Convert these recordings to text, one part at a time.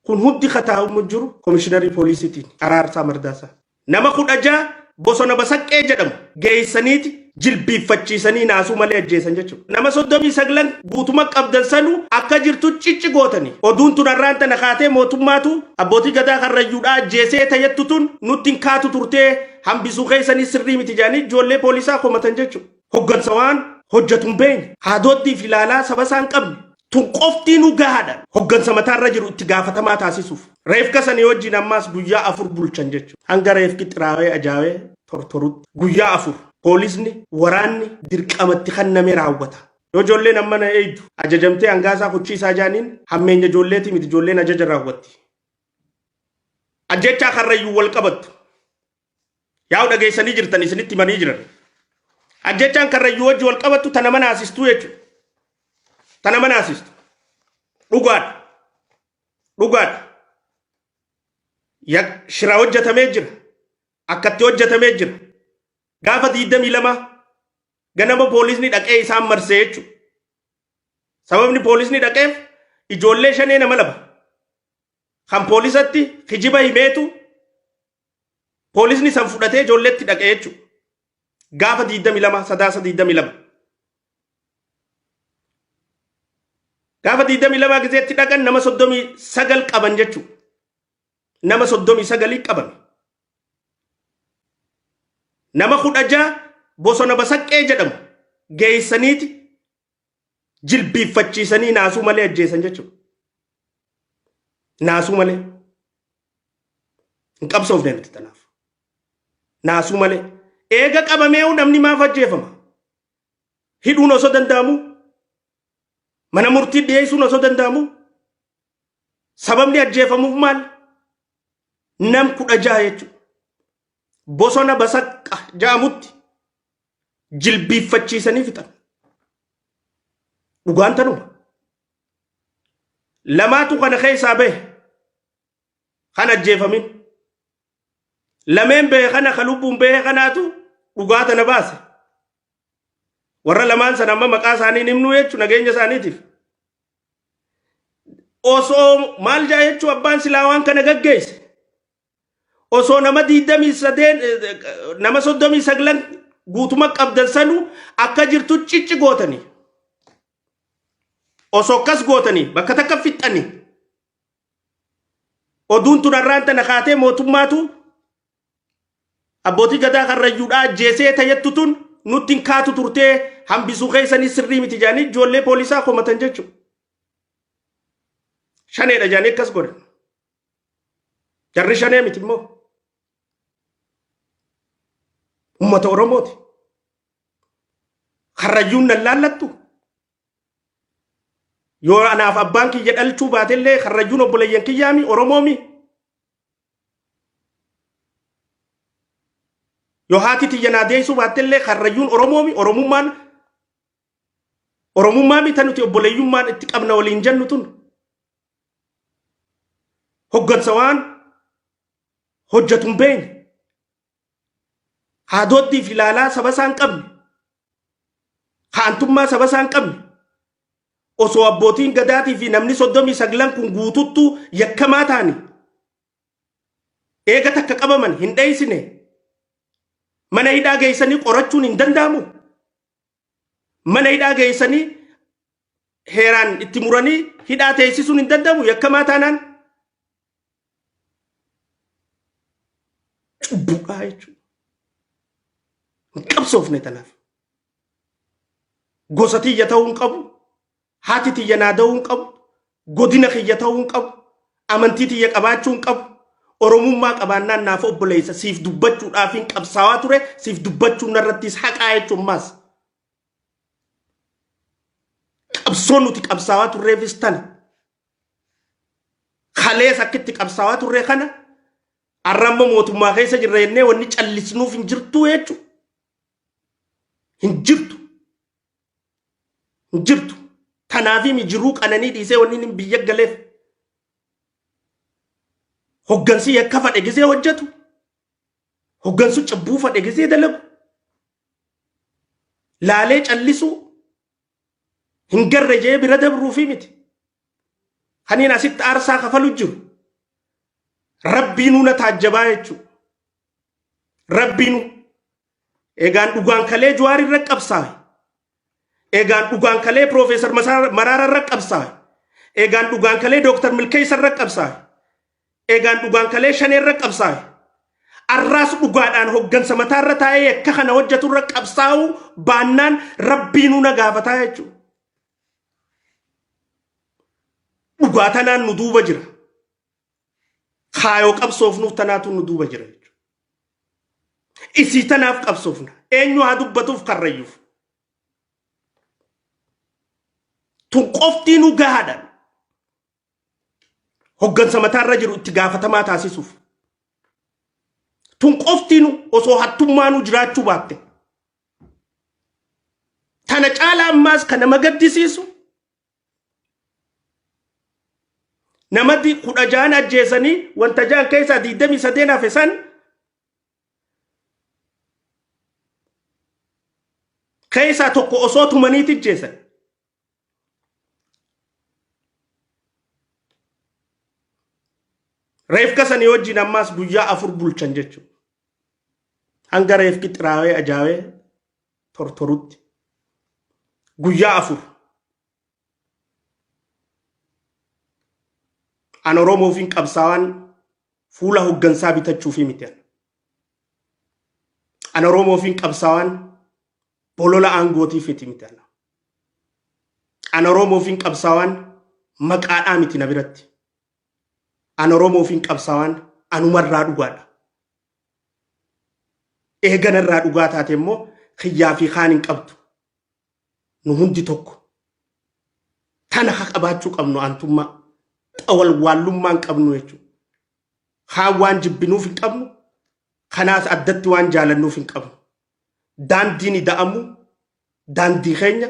kun hundi khataa'u mujjiru komishinari poolisiitiin Araarsaa Mardaasaa nama kudhajaa bosona basaqqee jedhamu geessaniiti jilbiiffachiisanii naasuu malee ajjeesan jechuudha. Nama 39 guutuma qabdan sanuu akka jirtu cicci gootanii oduun tun arraan tana kaatee mootummaatu abbootii gadaa karrayyuudhaa ajjeesee tayyattu tun nutti hin kaatu turtee hambisuu keessanii sirrii miti jaanii ijoollee poolisaa komatan jechuudha. Hoggansa waan hojjetuun beenya haadootti ilaalaa saba isaan qabne tun qoftii nu gahaadha. Hoggansa mataarra jiru itti gaafatamaa taasisuuf. Reefka sanii wajjin ammaas guyyaa 4 bulchan jechuudha. Hanga reefki xiraawee ajaa'ee tortorutti guyyaa 4 poolisni waraanni dirqamatti kanname raawwata. Yoo ijoolleen amma na eeydu ajajamtee hangaasaa kuchiisaa jaaniin hammeenya ijoolleeti miti ijoolleen ajaja raawwatti. Ajjechaa karrayyuu wal qabattu. Yaa'u dhageessanii jirtan isinitti himanii jiran. Ajjechaan karrayyuu wajji wal qabattu tana mana asistuu jechuudha. Tana mana asistu. Dhugaadha. Dhugaadha. Shira hojjetamee jira. Akkatti hojjetamee jira. Gaafa 22 ganama poolisni dhaqee isaan marsee jechuudha. Sababni poolisni dhaqeef ijoollee 5 nama laba. Kan poolisatti kijiba himeetu poolisni san fudhatee ijoolleetti dhaqee jechuudha. Gaafa 22 sadaasa 22. Gaafa 22 gizeetti dhaqan nama 39 qaban jechuudha. Nama 39 qaban. Nama 16 bosona basaqqee jedhamu geessaniiti jilbiiffachiisanii naasuu malee ajjeesan jechuudha. Naasuu malee. Hin qabsoofne miti tanaaf. Naasuu malee. Eega qabamee namni maaf ajjeefama? Hidhuun osoo danda'amu? Mana murtii dhiyeessuun osoo danda'amu? Sababni ajjeefamuuf maal? Nam 16 jechuudha. Bosona basaqqa ja'amutti jilbiiffachiisanii fixan. Dhugaan tanuma. Lamaatu kana keessaa bahe kan ajjeefamin. Lameen bahe kana lubbuun bahe kanaatu dhugaa tana baase. Warra lamaan sana amma maqaa isaanii himnu jechuun nageenya isaaniitiif. Osoo maal jaa jechuun abbaan silaa waan kana gaggeesse. Osoo nama 23 nama 39 guutuma qabdan sanuu akka jirtu cicci gootanii. Osoo akkas gootanii bakka takka fixxanii. Oduun tun arraan tana kaatee mootummaatu abbootii gadaa karrayyuudhaa ajjeesee tayyattu tun nutti hin kaatu turtee hambisuu keessanii sirrii miti jaanii ijoollee poolisaa komatan jechuudha. Shaneedha jaanii akkas godhan. Jarri shanee miti immoo. Ummata Oromooti. Karrayyuun nan laallattu. Yoo anaaf abbaan kiyya dhalchuu baatellee karrayyuun obboleeyyan kiyyaami Oromoomi. Yoo haati tiyya naa deessuu baatellee karrayyuun Oromoomi Oromummaa mita nuti obboleeyyummaan itti qabna waliin jennu tun. Hoggansa waan hojjetuun beenya. Haadootti ilaalaa saba isaan qabne. Haantummaa saba isaan qabne. Osoo abbootiin gadaatii fi namni 39 kun guututtu yakkamaa taani. Eega takka qabaman hin dheeysine. Mana hidhaa geessanii qorachuun hin danda'amu. Mana hidhaa geessanii heeraan itti muranii hidhaa teessisuun hin danda'amu yakkamaa taanaan. Cubbuudhaa jechuudha. Hin qabsoofne tanaaf. Gosa tiyya ta'uu hin qabu. Haati tiyya naa ta'uu hin qabu. Godina kiyya ta'uu hin qabu. Amantii tiyya qabaachuu hin qabu. Oromummaa qabaannaan naaf obboleessa siif dubbachuudhaaf hin qabsaawaa ture siif dubbachuun irrattis haqaa jechuun maas. Qabsoon nuti qabsaawaa turreefis tana. Kalees akkitti qabsaawaa turre kana arramma mootummaa keessa jirra jennee wanni callisnuuf hin jirtu jechuudha. Hin jirtu. Hin jirtu. Kanaafi mijiruu qananii dhiisee wanni hin biyya galeef. Hoggansi yakka fadhe gisee hojjetu. Hoggansu cubbuu fadhe gisee dalagu. Laalee callisuu. Hin garre jee bira dabruufi miti. Kaniin asitti aarsaa kafalu jiru. rabbiinuu na taajjabaa jechuudha. Rabbiinuu eegaan dhugaan kalee Jawaar irra qabsaa'e, eegaan dhugaan kalee Profeesar Maraara irra qabsaa'e, eegaan dhugaan kalee Dooktar Milkeessa irra qabsaa'e, eegaan dhugaan kalee Shanee irra qabsaa'e, arraas dhugaadhaan hoggansa mataa irra taa'ee akka kana hojjetu irra qabsaa'u baannaan rabbiinuu na gaafataa jechuudha. Dhugaa tanaan nu duuba jira. Kaayoo qabsoofnuuf tanaatu nu duuba jira jechuudha. Isii tanaaf qabsoofna. Eenyu haa dubbatuuf karrayyuuf. Tun qoftii nu gahaadhaan hoggansa mataa irra jiru itti gaafatamaa taasisuuf. Tun qoftii nu osoo hattummaa nu jiraachuu baatte. Tana caalaa ammaas kan nama gaddisiisu namatti 16 ajjeesanii wanta jaan keessaa 28 hafe san keessaa tokko osoo tumaniiti ajjeesan. Reefka sanii wajjin ammaas guyyaa 4 bulchan jechuudha. Hanga reefki xiraawee ajaawee tortorutti guyyaa 4. An Oromoofiin qabsaawaan fuula hoggansaa bitachuufi miti. An Oromoofiin qabsaawaan bolola aangootiif miti. An Oromoofiin qabsaawaan maqaadhaa miti na biratti. An Oromoofiin qabsaawaan anumarraa dhugaadha. Eeganarraa dhugaa taate immoo xiyyaa fi kaan hin qabdu. Nu hundi tokko. Tana haa qabaachuu qabnu antummaa. Awal wallummaan qabnu jechuudha. Haa waan jibbinuuf hin qabnu, kanaas addatti waan jaalannuuf hin qabnu. Daandiin ida'amu, daandii keenya,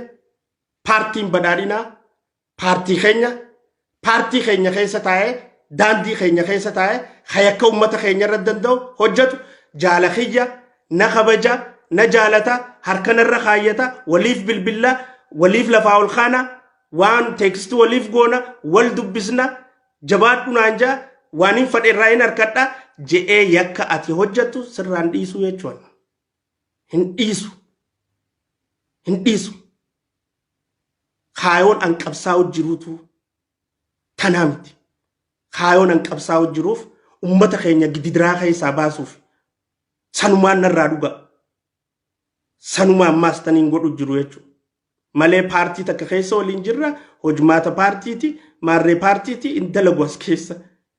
paartiin badhaadhinaa, paartii keenya keessa taa'ee, daandii keenya keessa taa'ee, hayakka uummata keenya irra danda'u hojjetu, jaala kiyya, na kabaja, na jaalata, harkanarra kaayyata, waliif bilbilla, waliif lafaa ol kaana, waan teeksti waliif goona, wal dubbisna, jabaadhu naanjaa, waan hin fadheerraa hin harkadha je'ee yakka ati hojjettu sirraan dhiisuu jechuudha. Hin dhiisu. Kaayoon an qabsaa'u jiruutu tanaa miti. Kaayoon an qabsaa'u jiruuf ummata keenya gidiraa keessaa baasuuf sanumaan narraa dhuga. Sanumaan ammaas taniin godhu jiru jechuudha. Malee paartii takka keessa waliin jirra, hojmaata paartiiti, maarree paartiiti, intala gwas keessa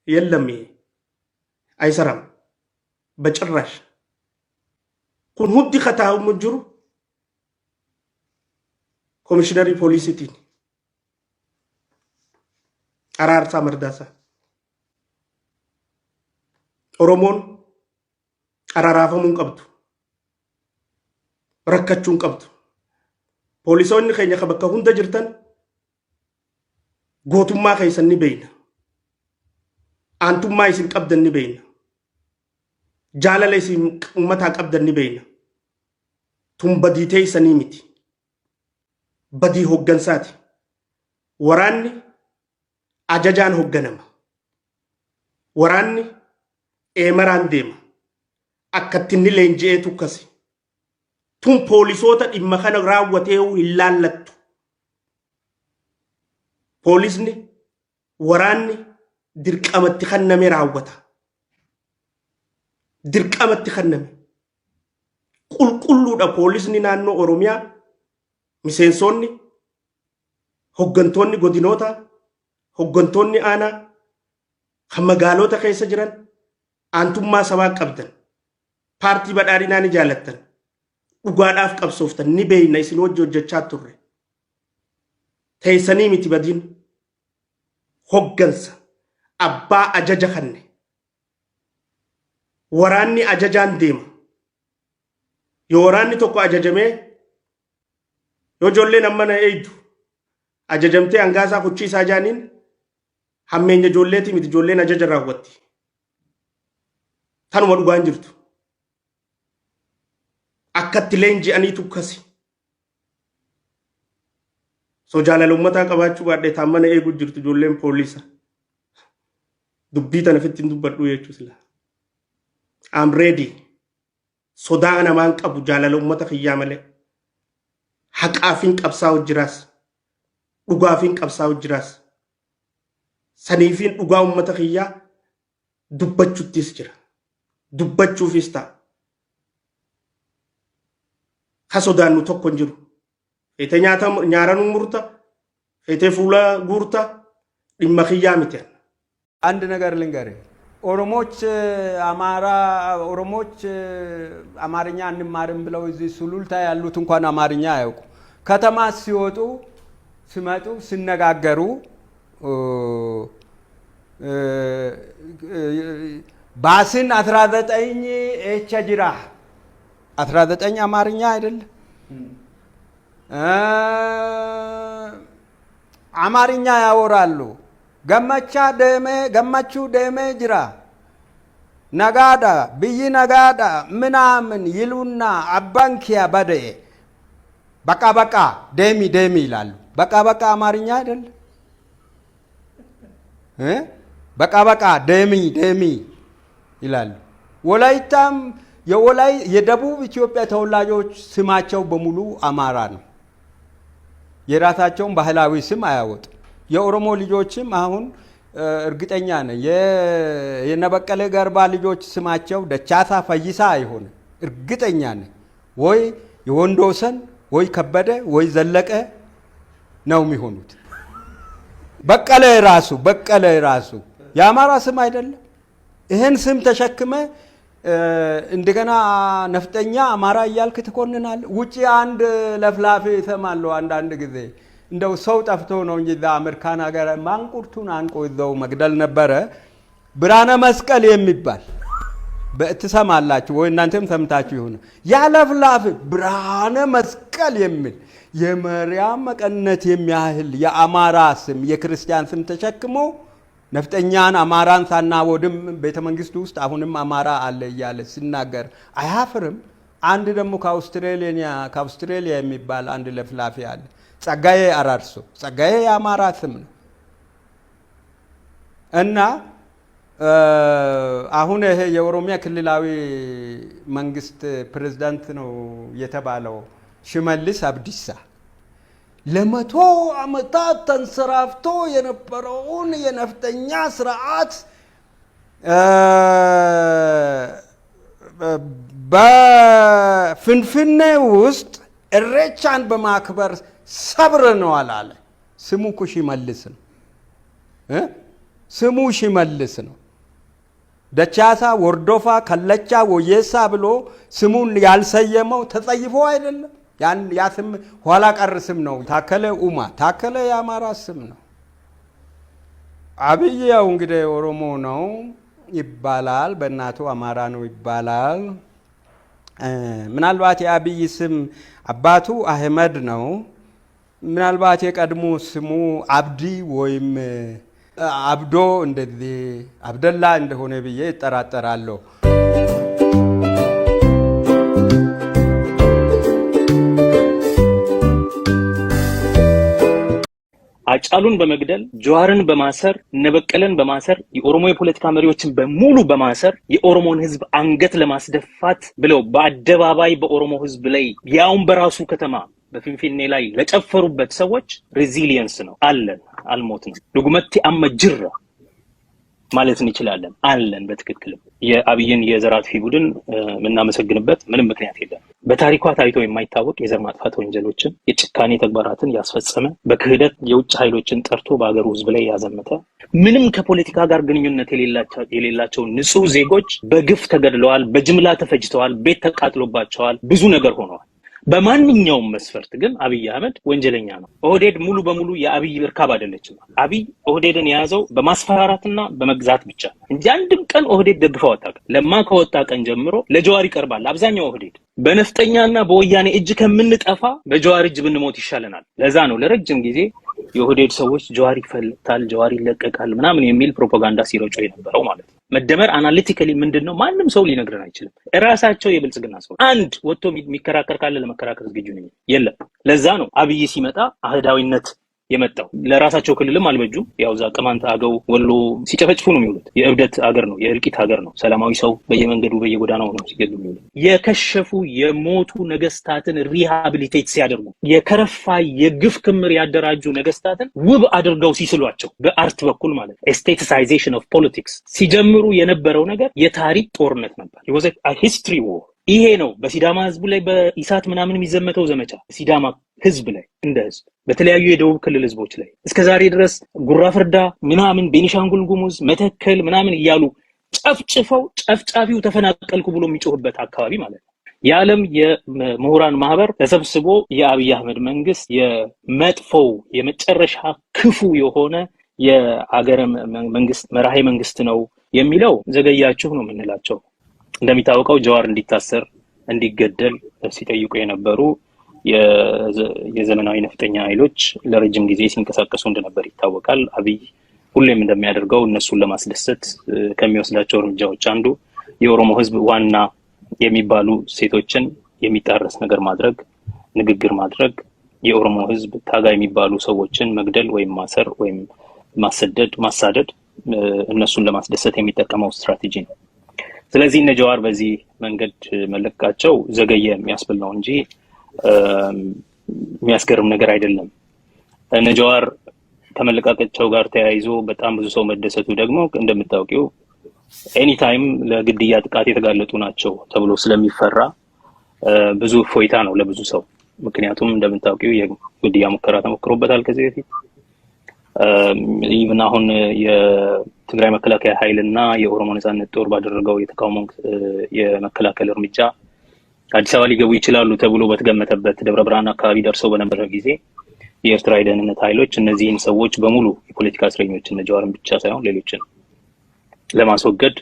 yellamee. Aysaram. Bacirrash. Kun hundi kataa'umu jiru Komishiinarii Poolisiitiin. Araarsaa Mardaasaa. Oromoon araaraafamuu hin qabdu. Rakkachuu hin qabdu. Poolisoonni keenya bakka hunda jirtan gootummaa keessan ni beeyna. Aantummaa isin qabdan ni beeyna. Jaalala isin uummataa qabdan ni beeyna. Tun badii teessanii miti. Badii hoggansaati. Waraanni ajajaan hogganama. Waraanni eemaraan deema. Akkatti inni leenji'ee tukkasi. Tun poolisoota dhimma kana raawwatee hin laallattu. Poolisni waraanni dirqamatti kanname raawwata. Dirqamatti kanname. Qulqulluudha poolisni naannoo Oromiyaa miseensonni hoggantoonni godinoota hoggantoonni aanaa kan magaalota keessa jiran aantummaa sabaa qabdan paartii badhaadhinaa ni jaalattan. Dhugaadhaaf qabsooftan ni beeyna isin hojii hojjechaa turre. Teessanii miti badiin hoggansa abbaa ajaja kanne. Waraanni ajajaan deema. Yoo waraanni tokko ajajamee yoo ijoolleen ammana eeydu ajajamtee hangaasaa kuchiisaa jaaniin hammeenya ijoolleeti miti ijoolleen ajaja raawwatti. Tanuma dhugaan jirtu. Akkatti leenji'anii tukkasi. So jaalala uummataa qabaachuu baadhee taammana eeguu jirtu ijoolleen poolisa. dubbii tana fittiin dubbadhu jechuu sila. I'm ready. Sodaa namaan qabu jaalala ummata kiyyaa malee. Haqaafiin qabsaa'u jiraas. Dhugaafiin qabsaa'u jiraas. Saniifiin dhugaa ummata kiyyaa dubbachuuttis jira. Dubbachuufis ta'a. Ha sodaannu tokko hin jiru. Feetee nyaara nu murta. Feetee fuula guurta. Dhimma kiyyaa miti. አንድ ነገር ልንገርህ ኦሮሞች አማርኛ እንማርም ብለው እዚህ ሱሉልታ ያሉት እንኳን አማርኛ አያውቁ ከተማ ሲወጡ ሲመጡ ሲነጋገሩ ባስን 19 ኤች ጅራ 19 አማርኛ አይደል አማርኛ ያወራሉ ገመቹ ደሜ ጅራ ነጋዳ ብይ ነጋዳ ምናምን ይሉና አባንኪያ በደ በቃ ደሚ ይላሉ በቃ አማርኛ አይደል በቃ ደሚ ይላሉ ወላይታም የደቡብ ኢትዮጵያ ተወላጆች ስማቸው በሙሉ አማራ ነው የራሳቸውን ባህላዊ ስም አያወጡ የኦሮሞ ልጆችም አሁን እርግጠኛ ነኝ የነበቀለ ገርባ ልጆች ስማቸው ደቻሳ ፈይሳ አይሆን እርግጠኛ ነኝ ወይ የወንዶሰን ወይ ከበደ ወይ ዘለቀ ነው የሚሆኑት በቀለ ራሱ የአማራ ስም አይደለም ይሄን ስም ተሸክመ እንደገና ነፍጠኛ አማራ እያልክ ትኮንናል ውጪ አንድ ለፍላፊ ይሰማለው አንድ ጊዜ እንደው ሰው ጠፍቶ ነው እንጂ አሜሪካን ሀገር ማንቁርቱን አንቆ ይዘው መግደል ነበረ ብርሃነ መስቀል የሚባል በእትሰማላችሁ ወይ እናንተም ሰምታችሁ ይሆነ ያለፍላፍ ብርሃነ መስቀል የሚል የማርያም መቀነት የሚያህል የአማራ ስም የክርስቲያን ስም ተሸክሞ ነፍጠኛን አማራን ሳናወድም ቤተመንግስቱ ውስጥ አሁንም አማራ አለ እያለ ሲናገር አያፍርም አንድ ደግሞ ከአውስትራሊያ የሚባል አንድ ለፍላፊ አለ ጸጋዬ አራርሶ ጸጋዬ የአማራ ስም ነው እና አሁን ይሄ የኦሮሚያ ክልላዊ መንግስት ፕሬዝዳንት ነው የተባለው ሽመልስ አብዲሳ ለመቶ አመታት ተንሰራፍቶ የነበረውን የነፍጠኛ ስርዓት በፍንፍኔ ውስጥ እሬቻን በማክበር ሰብር ነው አላለ ስሙ ሽመልስ ነው ስሙ ሽመልስ ነው ደቻሳ ወርዶፋ ከለቻ ወየሳ ብሎ ስሙን ያልሰየመው ተጸይፎ አይደለም ያ ስም ኋላ ቀር ስም ነው ታከለ የአማራ ስም ነው አብይ ያው እንግዲህ ኦሮሞ ነው ይባላል በእናቱ አማራ ነው ይባላል ምናልባት የአብይ ስም አባቱ አህመድ ነው ምናልባት የቀድሞ ስሙ አብዲ ወይም አብዶ እንደዚህ አብደላ እንደሆነ ብዬ እጠራጠራለሁ አጫሉን በመግደል ጀዋርን በማሰር ነበቀለን በማሰር የኦሮሞ የፖለቲካ መሪዎችን በሙሉ በማሰር የኦሮሞን ህዝብ አንገት ለማስደፋት ብለው በአደባባይ በኦሮሞ ህዝብ ላይ ያውን በራሱ ከተማ በፊንፊኔ ላይ ለጨፈሩበት ሰዎች ሬዚሊየንስ ነው አለን አልሞትንም ዱጉመቲ አመጅራ ማለት እንችላለን አለን በትክክል የአብይን የዘራትፊ ቡድን ምናመሰግንበት ምንም ምክንያት የለም በታሪኳ ታይቶ የማይታወቅ የዘር ማጥፋት ወንጀሎችን የጭካኔ ተግባራትን ያስፈጸመ በክህደት የውጭ ኃይሎችን ጠርቶ በአገሩ ህዝብ ላይ ያዘመተ ምንም ከፖለቲካ ጋር ግንኙነት የሌላቸው ንጹህ ዜጎች በግፍ ተገድለዋል በጅምላ ተፈጅተዋል ቤት ተቃጥሎባቸዋል ብዙ ነገር ሆነዋል በማንኛውም መስፈርት ግን አብይ አህመድ ወንጀለኛ ነው ኦህዴድ ሙሉ በሙሉ የአብይ እርካብ አይደለችም አብይ ኦህዴድን ያዘው በማስፈራራትና በመግዛት ብቻ እንጂ አንድም ቀን ኦህዴድ ደግፈው አጣቀ ለማ ከወጣ ቀን ጀምሮ ለጀዋር ይቀርባል አብዛኛው ኦህዴድ በነፍጠኛና በወያኔ እጅ ከምንጠፋ በጀዋር እጅ ብንሞት ይሻለናል ለዛ ነው ለረጅም ጊዜ የኦህዴድ ሰዎች ጀዋር ይፈልታል ጀዋር ይለቀቃል ምናምን የሚል ፕሮፓጋንዳ ሲረጩ የነበረው ማለት ነው መደመር አናሊቲካሊ ምንድነው ማንንም ሰው ሊነግረን አይችልም ራሳቸው የብልጽግና ሰው አንድ ወጥቶ የሚከራከር ካለ ለመከራከር ዝግጁ ነኝ የለም ለዛ ነው አብይ ሲመጣ አህዳዊነት የመጣው። ለራሳቸው ክልልም አልበጁም። ያው እዛ ቅማንት፣ አገው፣ ወሎ ሲጨፈጭፉ ነው የሚውሉት። የእብደት ሀገር ነው፣ የእልቂት ሀገር ነው። ሰላማዊ ሰው በየመንገዱ በየጎዳናው ነው ሲገሉ የሚውሉት። የከሸፉ የሞቱ ነገስታትን ሪሃቢሊቴት ሲያደርጉ የከረፋ የግፍ ክምር ያደራጁ ነገስታትን ውብ አድርገው ሲስሏቸው በአርት በኩል ማለት ነው። ኤስቴቲሳይዜሽን ኦፍ ፖለቲክስ ሲጀምሩ የነበረው ነገር የታሪክ ጦርነት ነበር። it was a history war። ይሄ ነው በሲዳማ ህዝብ ላይ በኢሳት ምናምን የሚዘመተው ዘመቻ። ሲዳማ ህዝብ ላይ እንደ ህዝብ በተለያዩ የደቡብ ክልል ህዝቦች ላይ እስከዛሬ ድረስ ጉራ ፍርዳ ምናምን ቤኒሻንጉል ጉሙዝ መተከል ምናምን እያሉ ጨፍጭፈው ጨፍጫፊው ተፈናቀልኩ ብሎ የሚጮህበት አካባቢ ማለት ነው። የዓለም የምሁራን ማህበር ተሰብስቦ የአብይ አህመድ መንግስት የመጥፎው የመጨረሻ ክፉ የሆነ የአገረ መንግስት መራሄ መንግስት ነው የሚለው ዘገያችሁ ነው የምንላቸው። እንደሚታወቀው ጀዋር እንዲታሰር እንዲገደል ሲጠይቁ የነበሩ የዘመናዊ ነፍጠኛ ኃይሎች ለረጅም ጊዜ ሲንቀሳቀሱ እንደነበር ይታወቃል። አብይ ሁሌም እንደሚያደርገው እነሱን ለማስደሰት ከሚወስዳቸው እርምጃዎች አንዱ የኦሮሞ ህዝብ ዋና የሚባሉ ሴቶችን የሚጣረስ ነገር ማድረግ፣ ንግግር ማድረግ፣ የኦሮሞ ህዝብ ታጋይ የሚባሉ ሰዎችን መግደል ወይም ማሰር ወይም ማሳደድ እነሱን ለማስደሰት የሚጠቀመው ስትራቴጂ ነው። ስለዚህ እነ ጀዋር በዚህ መንገድ መለቃቸው ዘገየ የሚያስብል ነው እንጂ የሚያስገርም ነገር አይደለም። እነ ጀዋር ከመለቃቀቸው ጋር ተያይዞ በጣም ብዙ ሰው መደሰቱ ደግሞ እንደምታውቂው ኤኒ ታይም ለግድያ ጥቃት የተጋለጡ ናቸው ተብሎ ስለሚፈራ ብዙ ፎይታ ነው ለብዙ ሰው። ምክንያቱም እንደምታውቂው የግድያ ሙከራ ተሞክሮበታል ከዚህ በፊት። ኢቭን አሁን የትግራይ መከላከያ ኃይልና የኦሮሞ ነጻነት ጦር ባደረገው የተቃውሞ የመከላከል እርምጃ አዲስ አበባ ሊገቡ ይችላሉ ተብሎ በተገመተበት ደብረ ብርሃን አካባቢ ደርሰው በነበረ ጊዜ የኤርትራ የደህንነት ኃይሎች እነዚህን ሰዎች በሙሉ የፖለቲካ እስረኞች እነ ጀዋርን ብቻ ሳይሆን ሌሎችን ለማስወገድ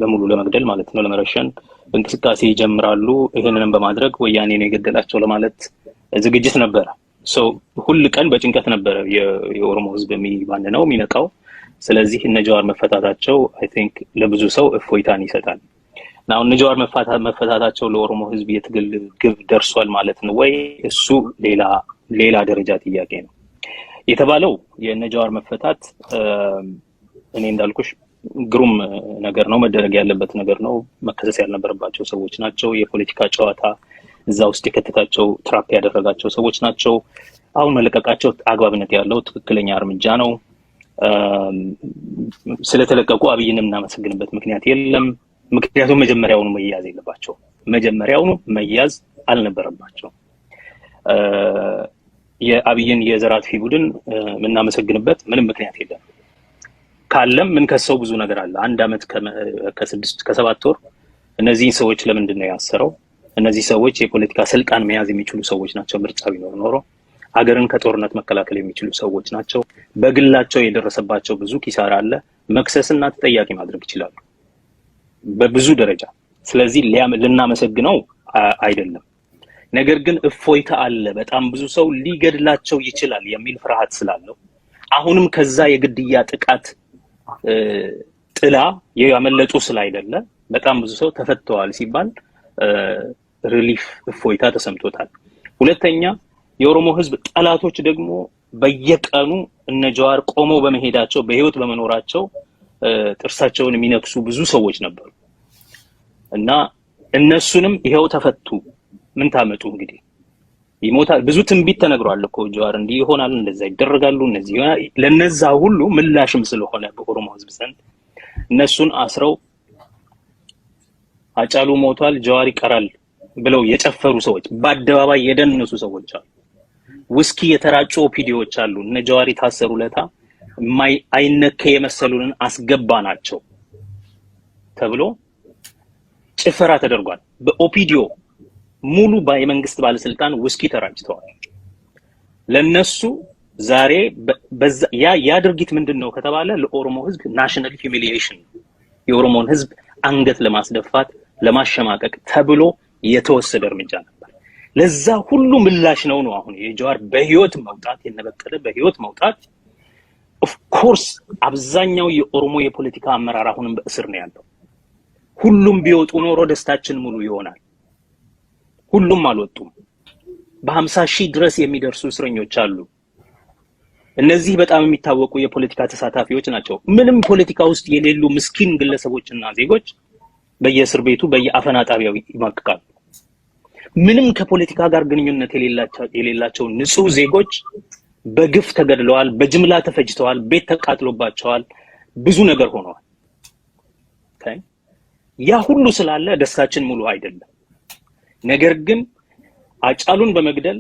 በሙሉ ለመግደል ማለት ነው ለመረሸን እንቅስቃሴ ይጀምራሉ። ይሄንንም በማድረግ ወያኔ ነው የገደላቸው ለማለት ዝግጅት ነበረ። ሁሉ ቀን በጭንቀት ነበረ የኦሮሞ ህዝብ የሚባንነው የሚነቃው። ስለዚህ እነ ጀዋር መፈታታቸው አይ ቲንክ ለብዙ ሰው እፎይታን ይሰጣል። ናው እነ ጀዋር መፈታታቸው ለኦሮሞ ህዝብ የትግል ግብ ደርሷል ማለት ነው ወይ? እሱ ሌላ ደረጃ ጥያቄ ነው። የተባለው የእነ ጀዋር መፈታት እኔ እንዳልኩሽ ግሩም ነገር ነው፣ መደረግ ያለበት ነገር ነው። መከሰስ ያልነበረባቸው ሰዎች ናቸው። የፖለቲካ ጨዋታ እዛ ውስጥ የከተታቸው ትራፕ ያደረጋቸው ሰዎች ናቸው። አሁን መለቀቃቸው አግባብነት ያለው ትክክለኛ እርምጃ ነው። ስለተለቀቁ አብይንም እናመሰግንበት ምክንያት የለም። ምክንያቱም መጀመሪያውኑ መያዝ የለባቸው፣ መጀመሪያውኑ መያዝ አልነበረባቸው። የአብይን የዘራትፊ ቡድን የምናመሰግንበት ምንም ምክንያት የለም። ካለም ምን ከሰው ብዙ ነገር አለ። 1 አመት ከ7 ወር እነዚህን ሰዎች ለምንድን ነው ያሰረው? እነዚህ ሰዎች የፖለቲካ ስልጣን መያዝ የሚችሉ ሰዎች ናቸው። ምርጫ ቢኖር ኖሮ አገርን ከጦርነት መከላከል የሚችሉ ሰዎች ናቸው። በግላቸው የደረሰባቸው ብዙ ኪሳራ አለ። መክሰስና ተጠያቂ ማድረግ ይችላሉ በብዙ ደረጃ። ስለዚህ ልናመሰግነው አይደለም። ነገር ግን እፎይታ አለ። በጣም ብዙ ሰው ሊገድላቸው ይችላል የሚል ፍርሃት ስላለው አሁንም ከዛ የግድያ ጥቃት ጥላ ያመለጡ ስላይደለ በጣም ብዙ ሰው ተፈተዋል ሲባል ሪሊፍ እፎይታ ተሰምቶታል። ሁለተኛ የኦሮሞ ህዝብ ጠላቶች ደግሞ በየቀኑ እነ ጀዋር ቆመው በመሄዳቸው በህይወት በመኖራቸው ጥርሳቸውን የሚነክሱ ብዙ ሰዎች ነበሩ እና እነሱንም ይሄው ተፈቱ። ምን ታመጡ እንግዲህ ይሞታል። ብዙ ትንቢት ተነግሯል እኮ ጀዋር እንዲህ ይሆናል፣ እንደዛ ይደረጋሉ፣ እነዚህ ይሆናል። ለነዛ ሁሉ ምላሽም ስለሆነ በኦሮሞ ህዝብ ዘንድ እነሱን አስረው አጫሉ ሞቷል ጀዋር ይቀራል ብለው የጨፈሩ ሰዎች፣ በአደባባይ የደነሱ ሰዎች አሉ። ውስኪ የተራጩ ኦፒዲዎች አሉ። እነ ጀዋር የታሰሩ ለታ አይነከ የመሰሉንን አስገባ ናቸው ተብሎ ጭፈራ ተደርጓል። በኦፒዲዮ ሙሉ የመንግስት ባለስልጣን ውስኪ ተራጭተዋል። ለነሱ ዛሬ ያ ድርጊት ምንድነው ከተባለ ለኦሮሞ ህዝብ ናሽናል ሂዩሚሊዬሽን፣ የኦሮሞን ህዝብ አንገት ለማስደፋት ለማሸማቀቅ ተብሎ የተወሰደ እርምጃ ነበር። ለዛ ሁሉ ምላሽ ነው አሁን የጀዋር በህይወት መውጣት፣ የነበቀለ በህይወት መውጣት። ኦፍ ኮርስ አብዛኛው የኦሮሞ የፖለቲካ አመራር አሁንም በእስር ነው ያለው። ሁሉም ቢወጡ ኖሮ ደስታችን ሙሉ ይሆናል። ሁሉም አልወጡም። በ50,000 ድረስ የሚደርሱ እስረኞች አሉ። እነዚህ በጣም የሚታወቁ የፖለቲካ ተሳታፊዎች ናቸው። ምንም ፖለቲካ ውስጥ የሌሉ ምስኪን ግለሰቦችና ዜጎች በየእስር ቤቱ በየአፈና ጣቢያው ይማቅቃሉ። ምንም ከፖለቲካ ጋር ግንኙነት የሌላቸው ንጹህ ዜጎች በግፍ ተገድለዋል፣ በጅምላ ተፈጅተዋል፣ ቤት ተቃጥሎባቸዋል፣ ብዙ ነገር ሆነዋል። ያ ሁሉ ስላለ ደስታችን ሙሉ አይደለም። ነገር ግን አጫሉን በመግደል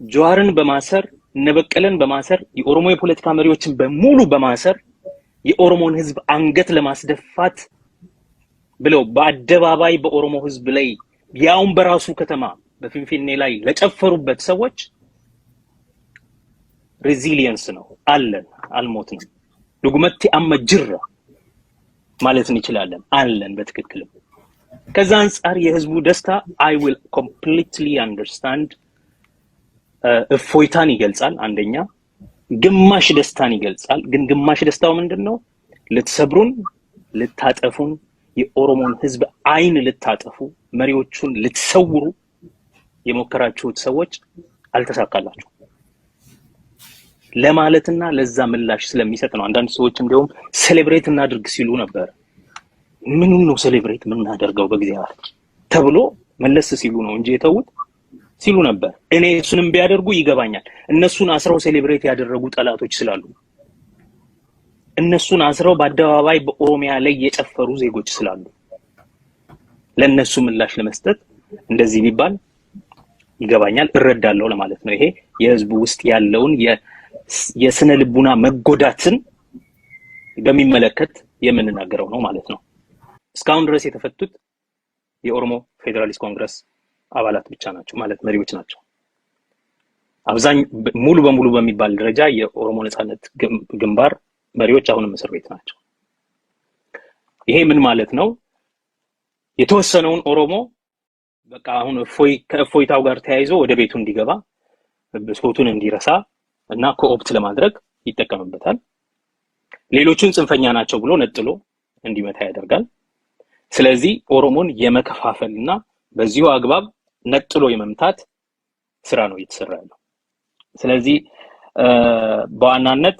ጀዋርን በማሰር ነበቀለን በማሰር የኦሮሞ የፖለቲካ መሪዎችን በሙሉ በማሰር የኦሮሞን ህዝብ አንገት ለማስደፋት ብለው በአደባባይ በኦሮሞ ህዝብ ላይ ያውን በራሱ ከተማ በፊንፊኔ ላይ ለጨፈሩበት ሰዎች ሬዚሊየንስ ነው አለን። አልሞትንም ዱግመቲ አመጅራ ማለት እንችላለን አለን በትክክል። ከዛ አንፃር የህዝቡ ደስታ I will completely understand እፎይታን ይገልጻል። አንደኛ ግማሽ ደስታን ይገልጻል። ግን ግማሽ ደስታው ምንድነው? ልትሰብሩን፣ ልታጠፉን፣ የኦሮሞን ህዝብ አይን ልታጠፉ፣ መሪዎቹን ልትሰውሩ የሞከራችሁት ሰዎች አልተሳካላችሁ ለማለትና ለዛ ምላሽ ስለሚሰጥ ነው። አንዳንድ ሰዎች እንደውም ሴሌብሬት እናድርግ ሲሉ ነበር። ምን ነው ሴሌብሬት የምናደርገው በእግዚአብሔር ተብሎ መለስ ሲሉ ነው እንጂ የተውት ሲሉ ነበር። እኔ እሱንም ቢያደርጉ ይገባኛል። እነሱን አስረው ሴሌብሬት ያደረጉ ጠላቶች ስላሉ፣ እነሱን አስረው በአደባባይ በኦሮሚያ ላይ የጨፈሩ ዜጎች ስላሉ ለነሱ ምላሽ ለመስጠት እንደዚህ ቢባል ይገባኛል፣ እረዳለሁ ለማለት ነው። ይሄ የህዝቡ ውስጥ ያለውን የስነ ልቡና መጎዳትን በሚመለከት የምንናገረው ነው ማለት ነው። እስካሁን ድረስ የተፈቱት የኦሮሞ ፌደራሊስት ኮንግረስ አባላት ብቻ ናቸው ማለት መሪዎች ናቸው። ሙሉ በሙሉ በሚባል ደረጃ የኦሮሞ ነጻነት ግንባር መሪዎች አሁንም እስር ቤት ናቸው። ይሄ ምን ማለት ነው? የተወሰነውን ኦሮሞ በቃ አሁን ከእፎይታው ጋር ተያይዞ ወደ ቤቱ እንዲገባ ብሶቱን እንዲረሳ እና ኮኦፕት ለማድረግ ይጠቀምበታል። ሌሎቹን ጽንፈኛ ናቸው ብሎ ነጥሎ እንዲመታ ያደርጋል። ስለዚህ ኦሮሞን የመከፋፈልና በዚሁ አግባብ ነጥሎ የመምታት ስራ ነው እየተሰራ ያለው። ስለዚህ በዋናነት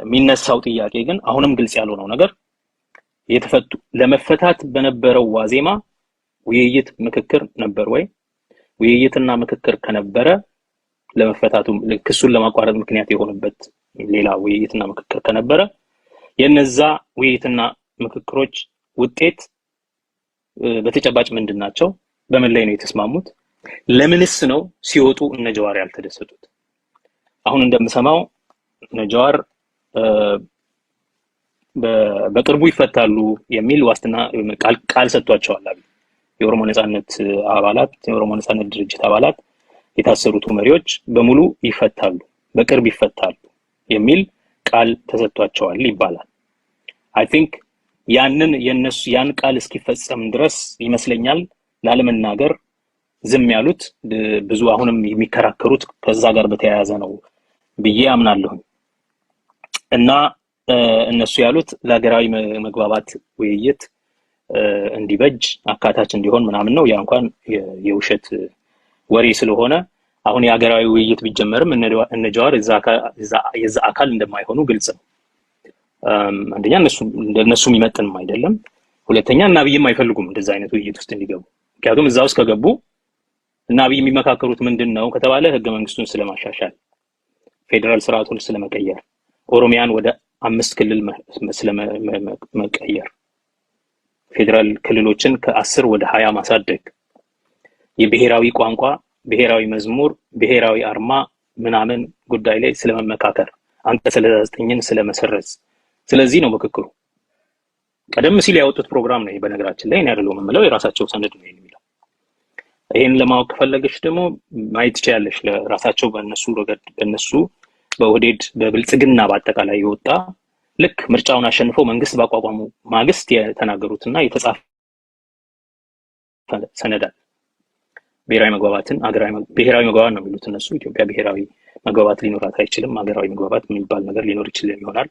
የሚነሳው ጥያቄ ግን አሁንም ግልጽ ያልሆነው ነገር የተፈቱ ለመፈታት በነበረው ዋዜማ ውይይት ምክክር ነበር ወይ? ውይይትና ምክክር ከነበረ ለመፈታቱ ክሱን ለማቋረጥ ምክንያት የሆነበት ሌላ ውይይትና ምክክር ከነበረ የነዛ ውይይትና ምክክሮች ውጤት በተጨባጭ ምንድናቸው? በምን ላይ ነው የተስማሙት? ለምንስ ነው ሲወጡ እነ ጀዋር ያልተደሰቱት? አሁን እንደምሰማው እነ ጀዋር በቅርቡ ይፈታሉ የሚል ዋስትና ቃል ሰጥቷቸዋል። የኦሮሞ ነጻነት አባላት፣ የኦሮሞ ነጻነት ድርጅት አባላት የታሰሩት መሪዎች በሙሉ ይፈታሉ፣ በቅርብ ይፈታሉ የሚል ቃል ተሰጥቷቸዋል ይባላል። አይ ቲንክ ያን ቃል እስኪፈጸም ድረስ ይመስለኛል ላለመናገር ዝም ያሉት። ብዙ አሁንም የሚከራከሩት ከዛ ጋር በተያያዘ ነው ብዬ አምናለሁ። እና እነሱ ያሉት ለሀገራዊ መግባባት ውይይት እንዲበጅ አካታች እንዲሆን ምናምን ነው። ያ እንኳን የውሸት ወሬ ስለሆነ አሁን የሀገራዊ ውይይት ቢጀመርም እነ ጀዋር የዛ አካል እንደማይሆኑ ግልጽ ነው። አንደኛ እነሱ የሚመጥንም አይደለም። ሁለተኛ እና አብይም አይፈልጉም እንደዛ አይነት ውይይት ውስጥ እንዲገቡ። ምክንያቱም እዛ ውስጥ ከገቡ እና አብይ የሚመካከሩት ምንድነው ከተባለ ህገ መንግስቱን ስለማሻሻል፣ ፌደራል ስርዓቱን ስለመቀየር፣ ኦሮሚያን ወደ 5 ክልል ስለመቀየር፣ ፌደራል ክልሎችን ከ10 ወደ 20 ማሳደግ፣ የብሔራዊ ቋንቋ፣ ብሔራዊ መዝሙር፣ ብሔራዊ አርማ ምናምን ጉዳይ ላይ ስለመመካከር፣ አንቀጽ 39ን ስለመሰረዝ። ስለዚህ ነው ምክክሩ። ቀደም ሲል ያወጡት ፕሮግራም ነው። በነገራችን ላይ እኔ አይደለሁም የምለው የራሳቸው ሰነድ ነው የሚለው። ይሄን ለማወቅ ከፈለገሽ ደግሞ ማየት ትችያለሽ። ለራሳቸው በእነሱ በኦህዴድ በብልጽግና በአጠቃላይ የወጣ ልክ ምርጫውን አሸንፈው መንግስት ባቋቋሙ ማግስት የተናገሩትና የተጻፈ ሰነድ አለ። ብሔራዊ መግባባትን ብሔራዊ መግባባት ነው የሚሉት እነሱ። ኢትዮጵያ ብሔራዊ መግባባት ሊኖራት አይችልም። ሀገራዊ መግባባት የሚባል ነገር ሊኖር ይችላል ይሆናል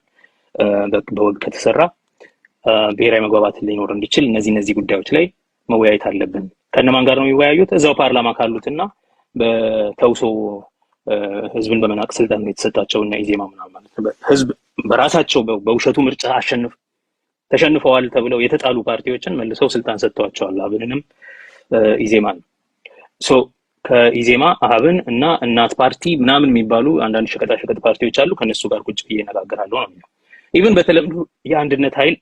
በወግ ከተሰራ። ብሔራዊ መግባባት ሊኖር እንዲችል እነዚህ ጉዳዮች ላይ መወያየት አለብን። ከነማን ጋር ነው የሚወያዩት? እዛው ፓርላማ ካሉትና በተውሶ ህዝብን በመናቅ ስልጣን የተሰጣቸውና ኢዜማ ምናምን ማለት ነው። ህዝብ በራሳቸው በውሸቱ ምርጫ ተሸንፈዋል ተብለው የተጣሉ ፓርቲዎችን መልሰው ስልጣን ሰጥተዋቸዋል። አብንንም ኢዜማን ሶ ከኢዜማ አብን እና እናት ፓርቲ ምናምን የሚባሉ አንዳንድ ሸቀጣሸቀጥ ፓርቲዎች አሉ። ከነሱ ጋር ቁጭ ብዬ እነጋገራለሁ ነው የሚለው። ኢቭን በተለምዶ የአንድነት ኃይል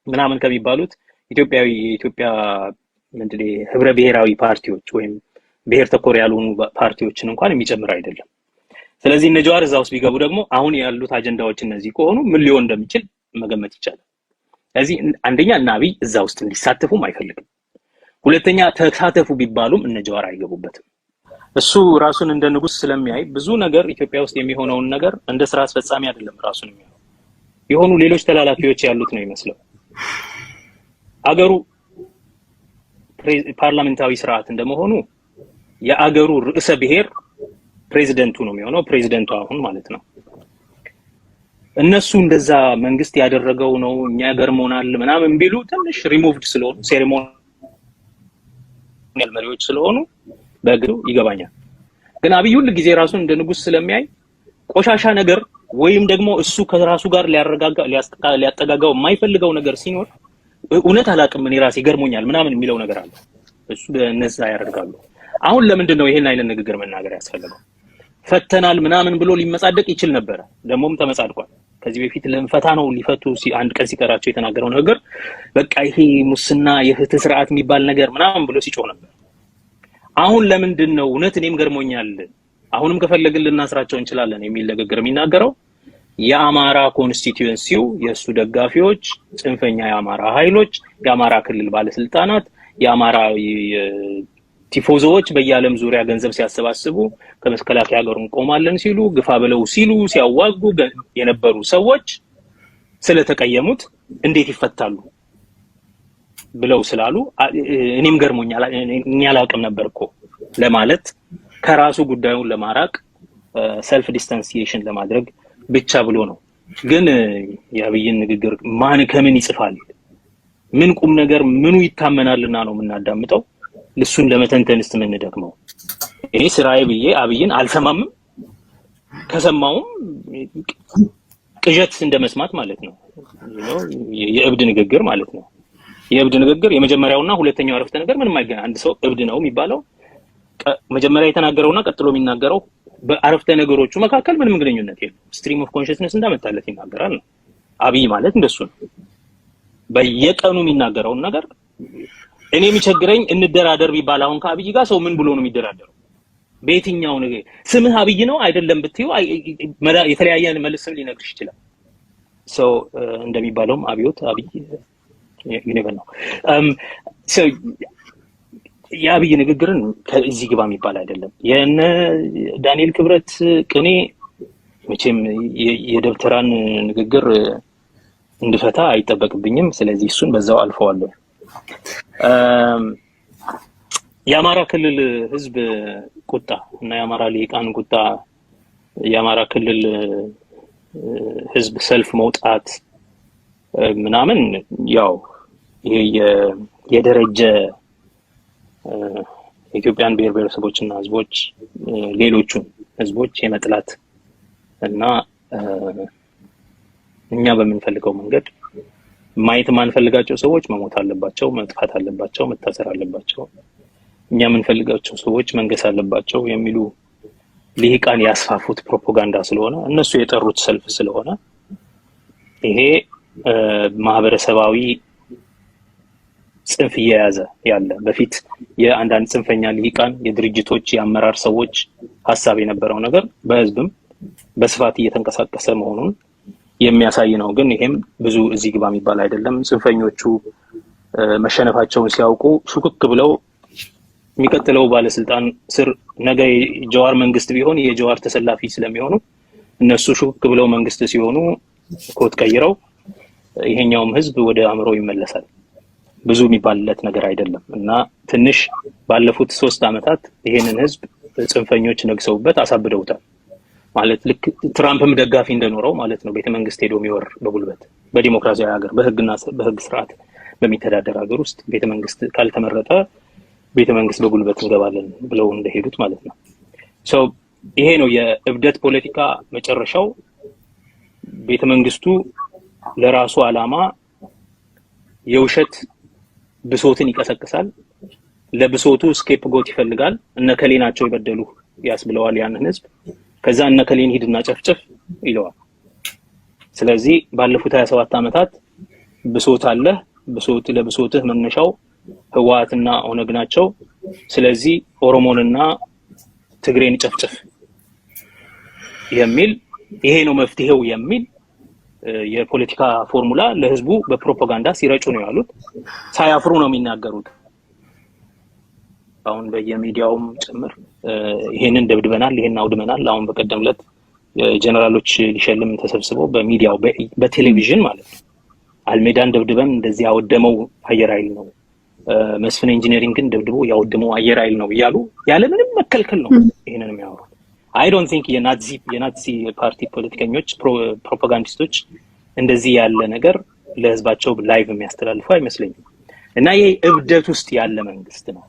ምናምን ከሚባሉት የኢትዮጵያ ምንድነው ህብረ ብሔራዊ ፓርቲዎች ወይም ብሔር ተኮር ያልሆኑ ፓርቲዎችን እንኳን የሚጨምር አይደለም። ስለዚህ እነ ጀዋር እዛ ውስጥ ቢገቡ ደግሞ አሁን ያሉት አጀንዳዎች እነዚህ ከሆኑ ምን ሊሆን እንደሚችል መገመት ይቻላል። ስለዚህ አንደኛ እና አብይ እዛ ውስጥ እንዲሳተፉም አይፈልግም። ሁለተኛ ተሳተፉ ቢባሉም እነ ጀዋር አይገቡበትም። እሱ ራሱን እንደ ንጉስ ስለሚያይ ብዙ ነገር ኢትዮጵያ ውስጥ የሚሆነውን ነገር እንደ ስራ አስፈጻሚ አይደለም ራሱን የሚያየው፣ የሆኑ ሌሎች ተላላፊዎች ያሉት ነው ይመስለው። አገሩ ፓርላሜንታዊ ስርዓት እንደመሆኑ የአገሩ ርዕሰ ብሔር ፕሬዚደንቱ ነው የሚሆነው፣ ፕሬዚደንቱ አሁን ማለት ነው። እነሱ እንደዛ መንግስት ያደረገው ነው እኛ ገርሞናል ምናምን ቢሉ ትንሽ ሪሙቭድ ስለሆኑ ሴሬሞኒያል መሪዎች ስለሆኑ በግሩ ይገባኛል። ግን አብይ ሁሉ ጊዜ ራሱን እንደ ንጉስ ስለሚያይ ቆሻሻ ነገር ወይም ደግሞ እሱ ከራሱ ጋር ሊያጠጋጋው የማይፈልገው ነገር ሲኖር እውነት አላቅም እኔ ራሴ ገርሞኛል ምናምን የሚለው ነገር አለ። እሱ በነዛ ያደርጋሉ። አሁን ለምንድን ነው ይሄን አይነት ንግግር መናገር ያስፈልገው? ፈተናል ምናምን ብሎ ሊመጻደቅ ይችል ነበር። ደሞም ተመጻድቋል። ከዚህ በፊት ለምፈታ ነው ሊፈቱ አንድ ቀን ሲቀራቸው የተናገረው ነገር በቃ ይሄ ሙስና የፍትህ ስርዓት የሚባል ነገር ምናምን ብሎ ሲጮህ ነበር። አሁን ለምንድን ነው እውነት እኔም ገርሞኛል አሁንም ከፈለግን ልናስራቸው እንችላለን የሚል ንግግር የሚናገረው? የአማራ ኮንስቲቲዩንሲው የሱ ደጋፊዎች፣ ጽንፈኛ የአማራ ኃይሎች፣ የአማራ ክልል ባለስልጣናት፣ የአማራ ቲፎዞዎች በየዓለም ዙሪያ ገንዘብ ሲያሰባስቡ ከመከላከያ ጋር እንቆማለን ሲሉ ግፋ ብለው ሲሉ ሲያዋጉ የነበሩ ሰዎች ስለተቀየሙት እንዴት ይፈታሉ ብለው ስላሉ እኔም ገርሞኛል እኛ አላውቅም ነበር እኮ ለማለት ከራሱ ጉዳዩን ለማራቅ ሰልፍ ዲስታንሲዬሽን ለማድረግ ብቻ ብሎ ነው። ግን የአብይን ንግግር ማን ከምን ይጽፋል ምን ቁም ነገር ምኑ ይታመናልና ነው የምናዳምጠው? ልሱን ለመተንተንስ ምን እንደከመው እኔ ስራዬ ብዬ አብይን አልሰማምም። ከሰማውም ቅዠት እንደመስማት ማለት ነው። የእብድ ንግግር ማለት ነው። የእብድ ንግግር የመጀመሪያውና ሁለተኛው አረፍተ ነገር ምንም አይገናኝ። አንድ ሰው እብድ ነው የሚባለው መጀመሪያ የተናገረውና ቀጥሎ የሚናገረው በአረፍተ ነገሮቹ መካከል ምንም ግንኙነት የለም። ስትሪም ኦፍ ኮንሽስነስ እንዳመጣለት ይናገራል ነው። አብይ ማለት እንደሱ ነው። በየቀኑ የሚናገረው ነገር እኔ የሚቸግረኝ እንደራደር ቢባል አሁን ከአብይ ጋር ሰው ምን ብሎ ነው የሚደራደረው? በየትኛው ነገር ስምህ አብይ ነው አይደለም ብትዩ የተለያየ መልስ ሊነግርሽ ይችላል። ሰው እንደሚባለውም አብዮት አብይ ይነበር ነው። የአብይ ንግግርን ከዚህ ግባ የሚባል አይደለም። የነ ዳንኤል ክብረት ቅኔ መቼም የደብተራን ንግግር እንድፈታ አይጠበቅብኝም። ስለዚህ እሱን በዛው አልፈዋለሁ። የአማራ ክልል ህዝብ ቁጣ እና የአማራ ሊቃን ቁጣ፣ የአማራ ክልል ህዝብ ሰልፍ መውጣት ምናምን ያው ይሄ የደረጀ የኢትዮጵያን ብሔር ብሔረሰቦችና ህዝቦች ሌሎቹን ህዝቦች የመጥላት እና እኛ በምንፈልገው መንገድ ማየት ማንፈልጋቸው ሰዎች መሞት አለባቸው፣ መጥፋት አለባቸው፣ መታሰር አለባቸው፣ እኛ የምንፈልጋቸው ሰዎች መንገስ አለባቸው የሚሉ ሊቃን ያስፋፉት ፕሮፓጋንዳ ስለሆነ እነሱ የጠሩት ሰልፍ ስለሆነ ይሄ ማህበረሰባዊ ጽንፍ እየያዘ ያለ በፊት የአንዳንድ ጽንፈኛ ሊቃን የድርጅቶች የአመራር ሰዎች ሐሳብ የነበረው ነገር በህዝብም በስፋት እየተንቀሳቀሰ መሆኑን የሚያሳይ ነው። ግን ይሄም ብዙ እዚህ ግባ የሚባል አይደለም። ጽንፈኞቹ መሸነፋቸውን ሲያውቁ ሹክክ ብለው የሚቀጥለው ባለስልጣን ስር ነገ ጀዋር መንግስት ቢሆን የጀዋር ተሰላፊ ስለሚሆኑ እነሱ ሹክክ ብለው መንግስት ሲሆኑ ኮት ቀይረው ይሄኛውም ህዝብ ወደ አምሮ ይመለሳል። ብዙ የሚባልለት ነገር አይደለም እና ትንሽ ባለፉት 3 አመታት ይሄንን ህዝብ ጽንፈኞች ነግሰውበት አሳብደውታል። ማለት ልክ ትራምፕም ደጋፊ እንደኖረው ማለት ነው። ቤተመንግስት ሄዶ የሚወር በጉልበት በዲሞክራሲያዊ ሀገር በህግ ስርዓት በሚተዳደር ሀገር ውስጥ ቤተመንግስት ካልተመረጠ ቤተመንግስት በጉልበት እንገባለን ብለው እንደሄዱት ማለት ነው። ይሄ ነው የእብደት ፖለቲካ መጨረሻው። ቤተ መንግስቱ ለራሱ ዓላማ የውሸት ብሶትን ይቀሰቅሳል። ለብሶቱ ስኬፕ ጎት ይፈልጋል። እነከሌ ናቸው ይበደሉ ያስብለዋል ያንን ህዝብ። ከዛ እነከሌን ሂድና ጨፍጭፍ ይለዋል። ስለዚህ ባለፉት 27 ዓመታት ብሶት አለ። ለብሶትህ መነሻው ህወሓትና ኦነግ ናቸው። ስለዚህ ኦሮሞንና ትግሬን ጨፍጭፍ የሚል ይሄ ነው መፍትሄው የሚል የፖለቲካ ፎርሙላ ለህዝቡ በፕሮፓጋንዳ ሲረጩ ነው ያሉት። ሳያፍሩ ነው የሚናገሩት። አሁን በየሚዲያውም ጭምር ይሄንን ደብድበናል፣ ይሄን አውድመናል። አሁን በቀደም ዕለት ጀነራሎች ሊሸልም ተሰብስበው በሚዲያው በቴሌቪዥን ማለት ነው አልሜዳን ደብድበን እንደዚህ ያወደመው አየር ኃይል ነው፣ መስፍን ኢንጂነሪንግን ደብድቦ ያወደመው አየር ኃይል ነው እያሉ ያለ ምንም መከልከል ነው ይሄንን የሚያወሩት። አይ ዶንት ቲንክ የናዚ ፓርቲ ፖለቲከኞች ፕሮፓጋንዲስቶች እንደዚህ ያለ ነገር ለህዝባቸው ላይቭ የሚያስተላልፉ አይመስለኝም። እና ይሄ እብደት ውስጥ ያለ መንግስት ነው።